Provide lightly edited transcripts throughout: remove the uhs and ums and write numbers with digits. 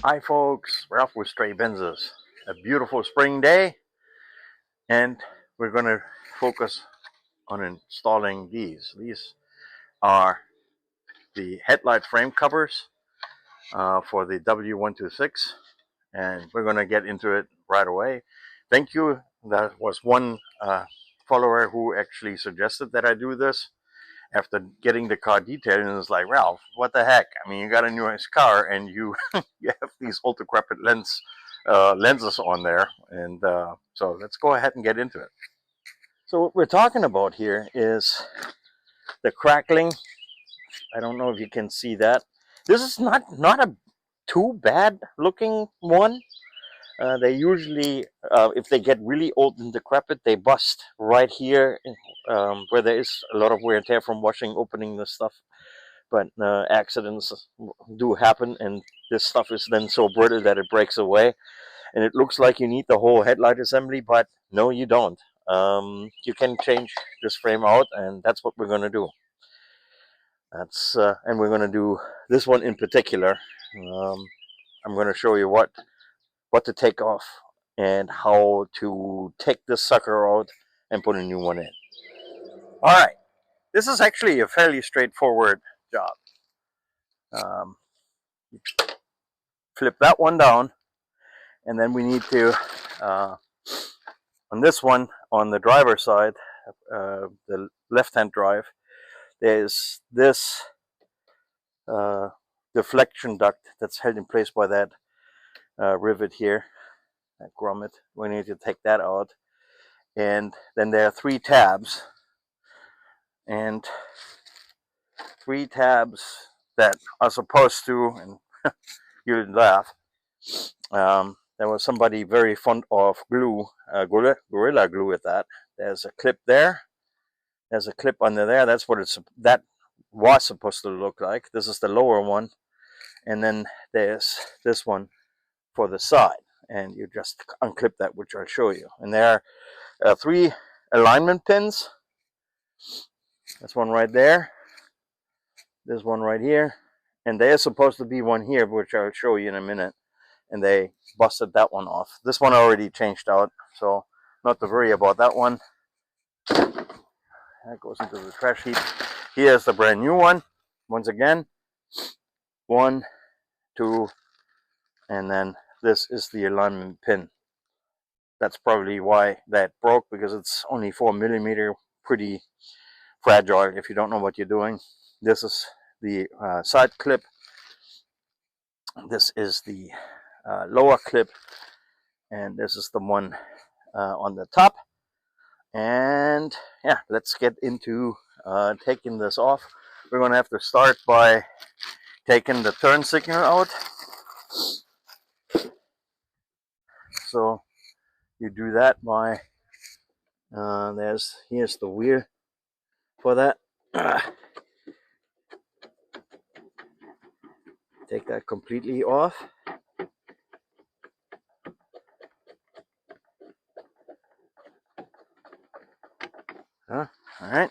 Hi folks, Ralf with Stray Benzes. A beautiful spring day, and we're going to focus on installing these. These are the headlight frame covers for the W126, and we're going to get into it right away. Thank you. That was one follower who actually suggested that I do this after getting the car detailed, and it's like, Ralf, what the heck? I mean, you got a nice car and you you have these old decrepit lenses on there, and so let's go ahead and get into it. So what we're talking about here is the Crackling. I don't know if you can see that. This is not a too bad looking one. They usually, if they get really old and decrepit, they bust right here where there is a lot of wear and tear from washing, opening the stuff. But accidents do happen, and this stuff is then so brittle that it breaks away. And it looks like you need the whole headlight assembly, but no, you don't. You can change this frame out, and that's what we're going to do. And we're going to do this one in particular. I'm going to show you what to take off and how to take this sucker out and put a new one in. All right, this is actually a fairly straightforward job. Flip that one down, and then we need to on this one, on the driver's side, the left-hand drive, there's this deflection duct that's held in place by that rivet here, that grommet. We need to take that out. And then there are three tabs, and three tabs that are supposed to, and you'd laugh, there was somebody very fond of glue, Gorilla Glue with that. There's a clip there. There's a clip under there. That's what that was supposed to look like. This is the lower one. And then there's this one for the side. And you just unclip that, which I'll show you. And there are three alignment pins. There's one right there. There's one right here. And there's supposed to be one here, which I'll show you in a minute. And they busted that one off. This one already changed out, so not to worry about that one. That goes into the trash heap. Here's the brand new one. Once again, 1, 2, and then this is the alignment pin. That's probably why that broke, because it's only 4mm, pretty fragile if you don't know what you're doing. This is the side clip. This is the lower clip, and this is the one on the top. And yeah, let's get into taking this off. We're going to have to start by taking the turn signal out. So you do that by here's the wheel for that. Take that completely off. All right,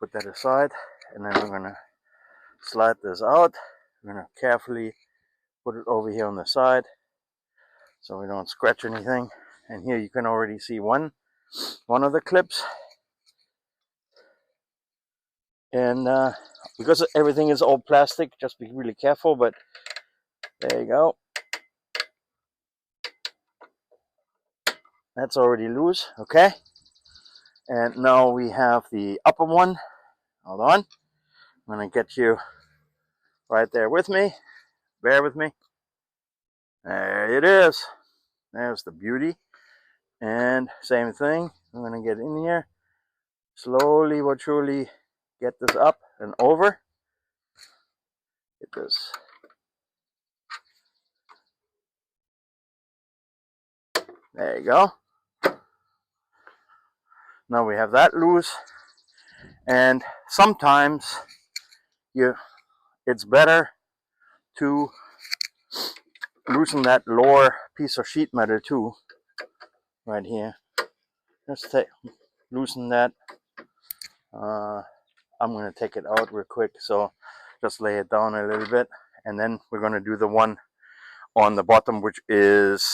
put that aside, and then we're going to slide this out. We're going to carefully put it over here on the side so we don't scratch anything. And here you can already see one of the clips. And because everything is all plastic, just be really careful. But there you go. That's already loose. Okay. And now we have the upper one. Hold on. I'm going to get you right there with me. Bear with me. There it is. There's the beauty. And same thing. I'm going to get in here. Slowly but surely get this up and over. Get this. There you go. Now we have that loose. And sometimes it's better to loosen that lower piece of sheet metal too, right here. Just loosen that. I'm going to take it out real quick, so just lay it down a little bit, and then we're going to do the one on the bottom, which is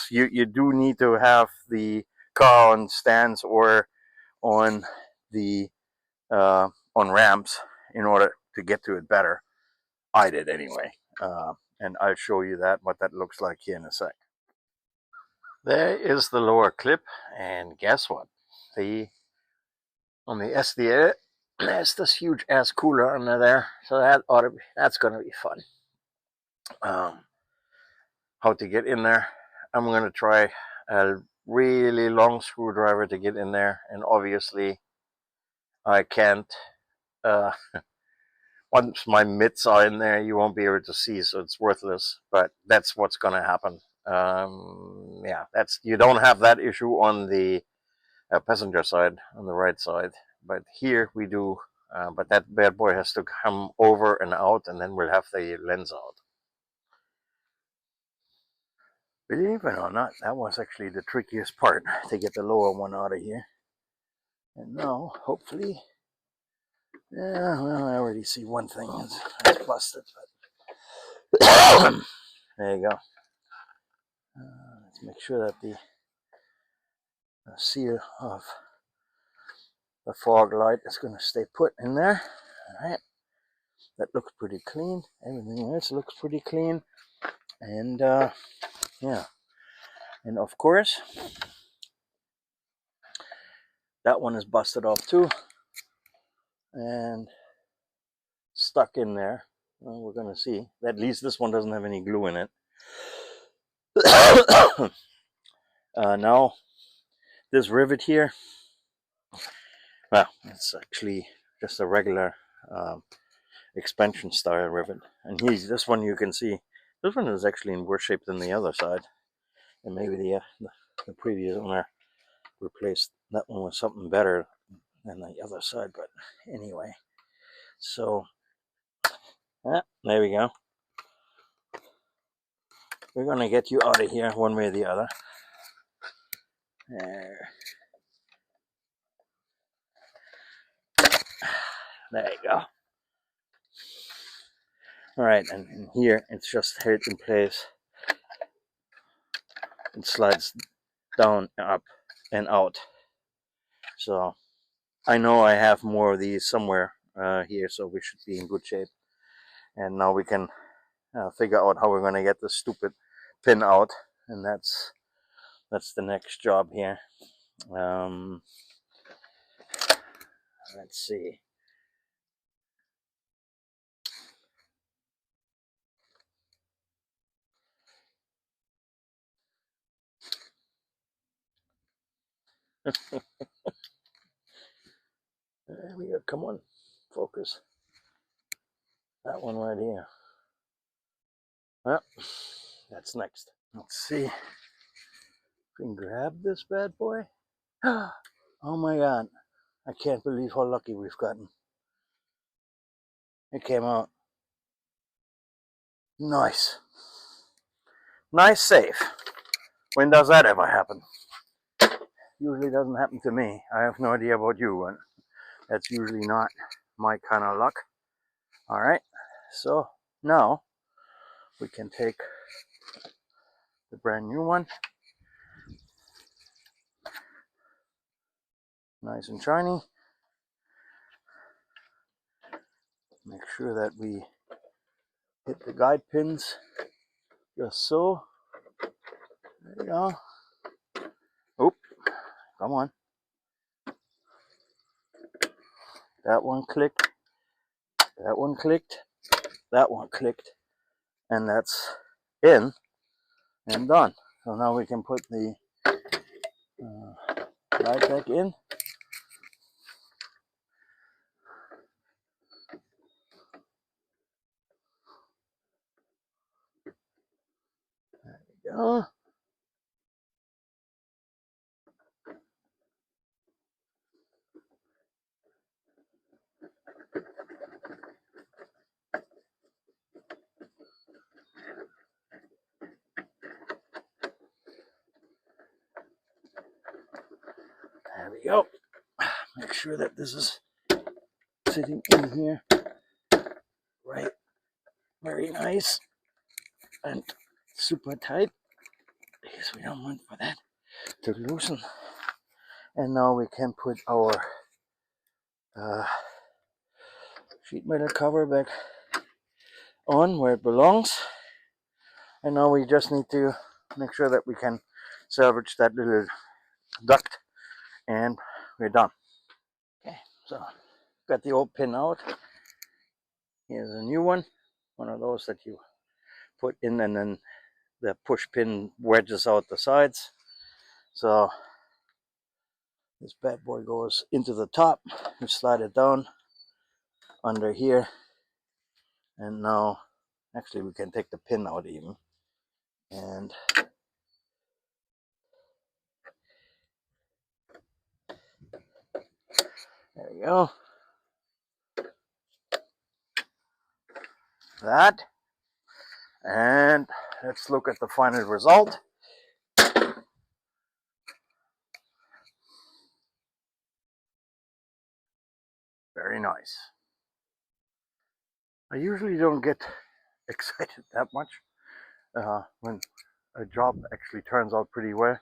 you do need to have the car on stands or on the on ramps in order to get to it better. I did anyway, and I'll show you what that looks like here in a sec. There is the lower clip, and guess what? On the SDA, there's this huge ass cooler under there, so that's gonna be fun. How to get in there? I'm gonna try a really long screwdriver to get in there, and obviously I can't. Once my mitts are in there, you won't be able to see, so it's worthless. But that's what's gonna happen. Yeah, you don't have that issue on the passenger side, on the right side, but here we do. But that bad boy has to come over and out, and then we'll have the lens out. Believe it or not, that was actually the trickiest part, to get the lower one out of here. And now, hopefully, yeah, well, I already see one thing is busted. But there you go. Let's make sure that the seal of the fog light is going to stay put in there. All right, that looks pretty clean. Everything else looks pretty clean. And yeah, and of course, that one is busted off too and stuck in there. Well, we're going to see. At least this one doesn't have any glue in it. Now, this rivet here, well, it's actually just a regular expansion style rivet. And this one you can see, this one is actually in worse shape than the other side. And maybe the previous owner replaced that one with something better than the other side. But anyway, so there we go. We're going to get you out of here one way or the other. There you go. All right, and here it's just held in place. It slides down, up, and out. So I know I have more of these somewhere here, so we should be in good shape. And now we can figure out how we're going to get this stupid pin out, and that's the next job here. Let's see. There we go. Come on, focus. That one right here. Well, that's next. Let's see. We can grab this bad boy. Oh my god. I can't believe how lucky we've gotten. It came out. Nice. Nice save. When does that ever happen? Usually doesn't happen to me. I have no idea about you, but that's usually not my kind of luck. All right. So now we can take the brand new one. Nice and shiny. Make sure that we hit the guide pins just so. There you go. Oop, come on. That one clicked. That one clicked. That one clicked. And that's in and done. So now we can put the guide back in. There we go. There we go. Make sure that this is sitting in here right. Very nice. And super tight because we don't want for that to loosen. And now we can put our sheet metal cover back on where it belongs. And now we just need to make sure that we can salvage that little duct, and we're done. Okay, so got the old pin out. Here's a new one of those that you put in, and then the push pin wedges out the sides. So this bad boy goes into the top. You slide it down under here, and now actually we can take the pin out even, and there we go. That, and let's look at the final result. Very nice. I usually don't get excited that much when a job actually turns out pretty well,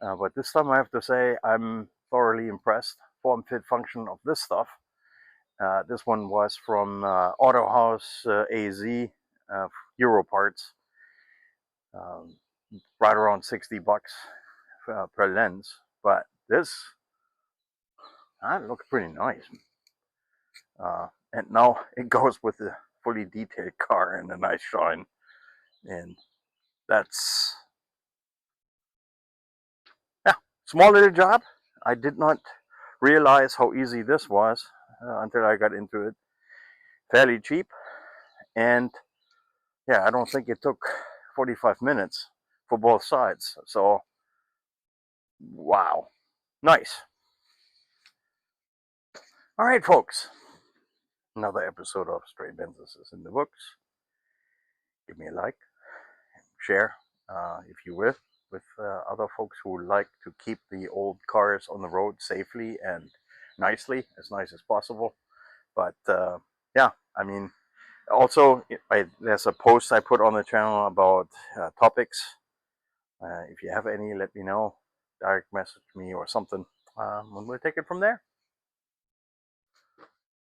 but this time I have to say I'm thoroughly impressed. Form, fit, function of this stuff. This one was from Autohaus AZ, Euro parts, right around 60 bucks per lens, but this looks pretty nice. And now it goes with the fully detailed car and a nice shine, and that's, yeah, small little job. I did not realize how easy this was until I got into it. Fairly cheap, and yeah, I don't think it took 45 minutes for both sides. So, wow, nice. All right, folks, another episode of Stray Benzes is in the books. Give me a like, share if you will, with other folks who like to keep the old cars on the road safely and nicely, as nice as possible. But yeah, I mean, also there's a post I put on the channel about topics. If you have any, let me know. Direct message me or something, and we'll take it from there.